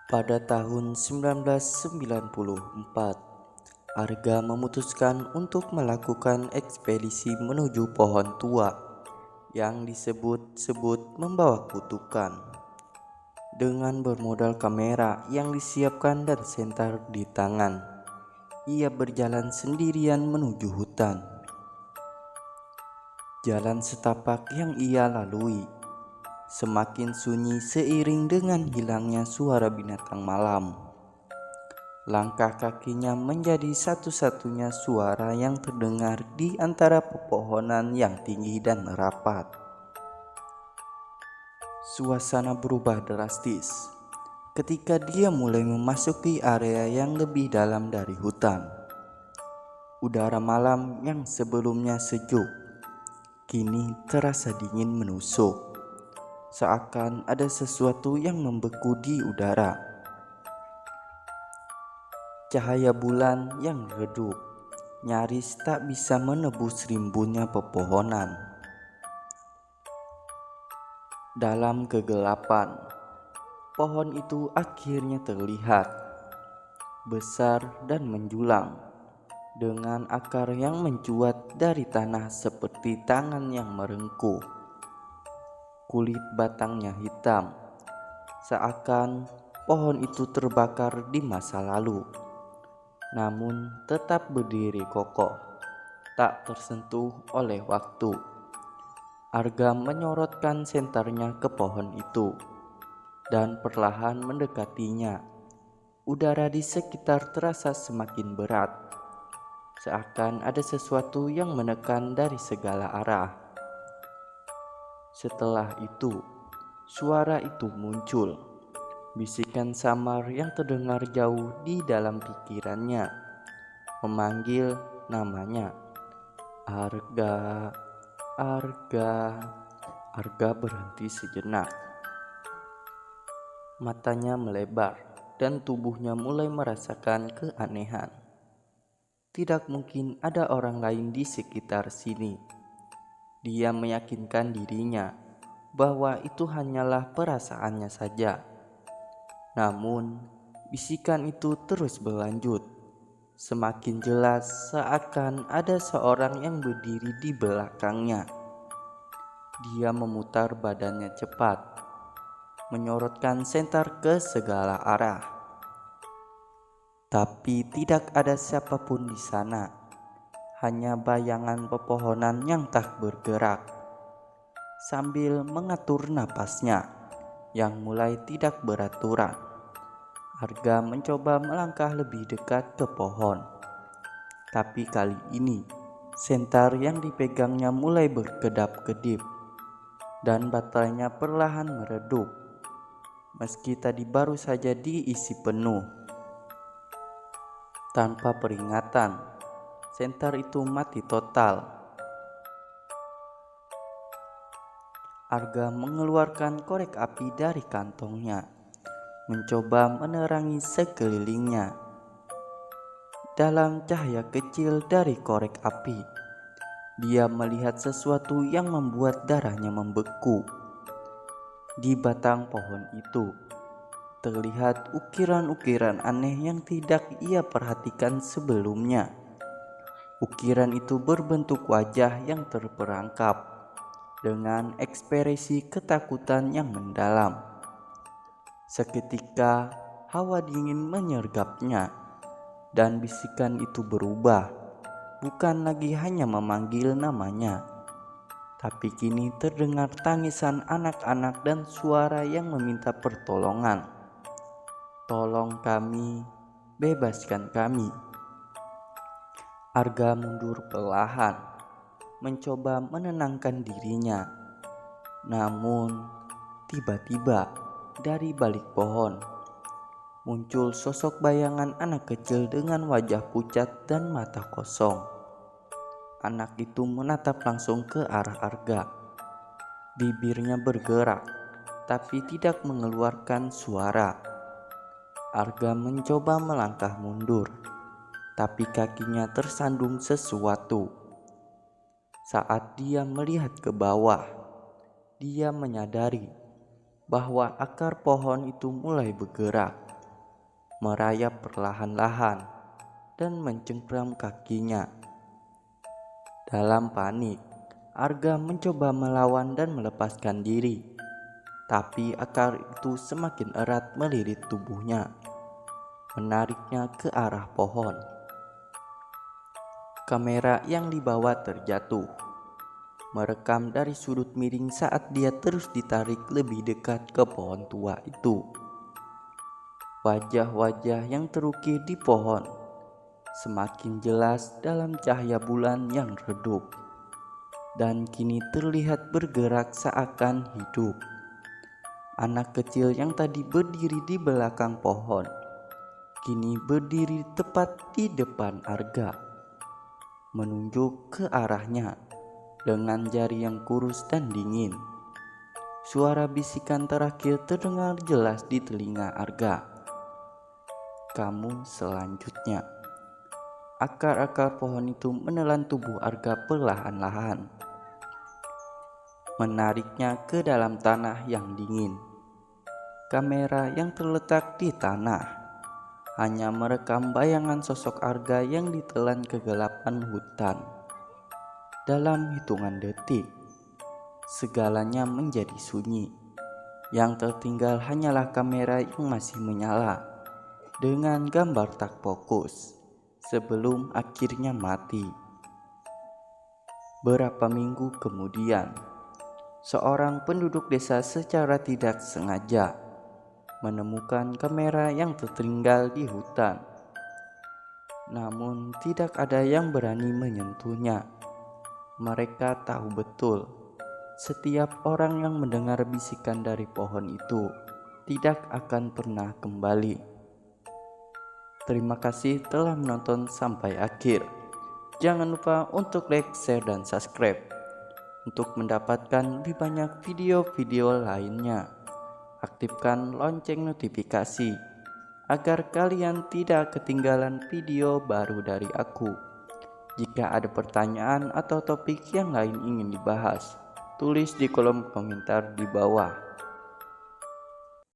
Pada tahun 1994, Arga memutuskan untuk melakukan ekspedisi menuju pohon tua yang disebut-sebut membawa kutukan. Dengan bermodal kamera yang disiapkan dan senter di tangan, ia berjalan sendirian menuju hutan. Jalan setapak yang ia lalui semakin sunyi seiring dengan hilangnya suara binatang malam. Langkah kakinya menjadi satu-satunya suara yang terdengar di antara pepohonan yang tinggi dan rapat. Suasana berubah drastis ketika dia mulai memasuki area yang lebih dalam dari hutan. Udara malam yang sebelumnya sejuk kini terasa dingin menusuk, seakan ada sesuatu yang membeku di udara. Cahaya bulan yang redup nyaris tak bisa menebus rimbunnya pepohonan. Dalam kegelapan, pohon itu akhirnya terlihat besar dan menjulang, dengan akar yang mencuat dari tanah seperti tangan yang merengkuh. Kulit batangnya hitam, seakan pohon itu terbakar di masa lalu, namun tetap berdiri kokoh, tak tersentuh oleh waktu. Arga menyorotkan senternya ke pohon itu dan perlahan mendekatinya. Udara di sekitar terasa semakin berat, seakan ada sesuatu yang menekan dari segala arah. Setelah itu, suara itu muncul. Bisikan samar yang terdengar jauh di dalam pikirannya, memanggil namanya. Arga, Arga. Arga berhenti sejenak. Matanya melebar dan tubuhnya mulai merasakan keanehan. Tidak mungkin ada orang lain di sekitar sini. Dia meyakinkan dirinya bahwa itu hanyalah perasaannya saja. Namun, bisikan itu terus berlanjut, semakin jelas seakan ada seorang yang berdiri di belakangnya. Dia memutar badannya cepat, menyorotkan senter ke segala arah. Tapi tidak ada siapapun di sana, hanya bayangan pepohonan yang tak bergerak. Sambil mengatur napasnya yang mulai tidak beraturan, Arga mencoba melangkah lebih dekat ke pohon. Tapi kali ini, senter yang dipegangnya mulai berkedap-kedip dan baterainya perlahan meredup, meski tadi baru saja diisi penuh. Tanpa peringatan, senter itu mati total. Arga mengeluarkan korek api dari kantongnya, mencoba menerangi sekelilingnya. Dalam cahaya kecil dari korek api, dia melihat sesuatu yang membuat darahnya membeku. Di batang pohon itu terlihat ukiran-ukiran aneh yang tidak ia perhatikan sebelumnya. Ukiran itu berbentuk wajah yang terperangkap dengan ekspresi ketakutan yang mendalam. Seketika hawa dingin menyergapnya dan bisikan itu berubah, bukan lagi hanya memanggil namanya, tapi kini terdengar tangisan anak-anak dan suara yang meminta pertolongan. Tolong kami, bebaskan kami. Arga mundur perlahan, mencoba menenangkan dirinya. Namun, tiba-tiba dari balik pohon muncul sosok bayangan anak kecil dengan wajah pucat dan mata kosong. Anak itu menatap langsung ke arah Arga. Bibirnya bergerak, tapi tidak mengeluarkan suara. Arga mencoba melangkah mundur, tapi kakinya tersandung sesuatu. Saat dia melihat ke bawah, dia menyadari bahwa akar pohon itu mulai bergerak. merayap perlahan-lahan dan mencengkram kakinya. Dalam panik, Arga mencoba melawan dan melepaskan diri, tapi akar itu semakin erat melilit tubuhnya, menariknya ke arah pohon. Kamera yang dibawa terjatuh, merekam dari sudut miring saat dia terus ditarik lebih dekat ke pohon tua itu. Wajah-wajah yang terukir di pohon semakin jelas dalam cahaya bulan yang redup, dan kini terlihat bergerak seakan hidup. Anak kecil yang tadi berdiri di belakang pohon, kini berdiri tepat di depan Arga, menunjuk ke arahnya dengan jari yang kurus dan dingin. Suara bisikan terakhir terdengar jelas di telinga Arga. "Kamu selanjutnya." Akar-akar pohon itu menelan tubuh Arga perlahan-lahan, menariknya ke dalam tanah yang dingin. Kamera yang terletak di tanah hanya merekam bayangan sosok Arga yang ditelan kegelapan hutan. Dalam hitungan detik, segalanya menjadi sunyi. Yang tertinggal hanyalah kamera yang masih menyala dengan gambar tak fokus sebelum akhirnya mati. Berapa minggu kemudian, seorang penduduk desa secara tidak sengaja menemukan kamera yang tertinggal di hutan. Namun tidak ada yang berani menyentuhnya. Mereka tahu betul, setiap orang yang mendengar bisikan dari pohon itu tidak akan pernah kembali. Terima kasih telah menonton sampai akhir. Jangan lupa untuk like, share, dan subscribe untuk mendapatkan lebih banyak video-video lainnya. Aktifkan lonceng notifikasi agar kalian tidak ketinggalan video baru dari aku. Jika ada pertanyaan atau topik yang lain ingin dibahas, tulis di kolom komentar di bawah.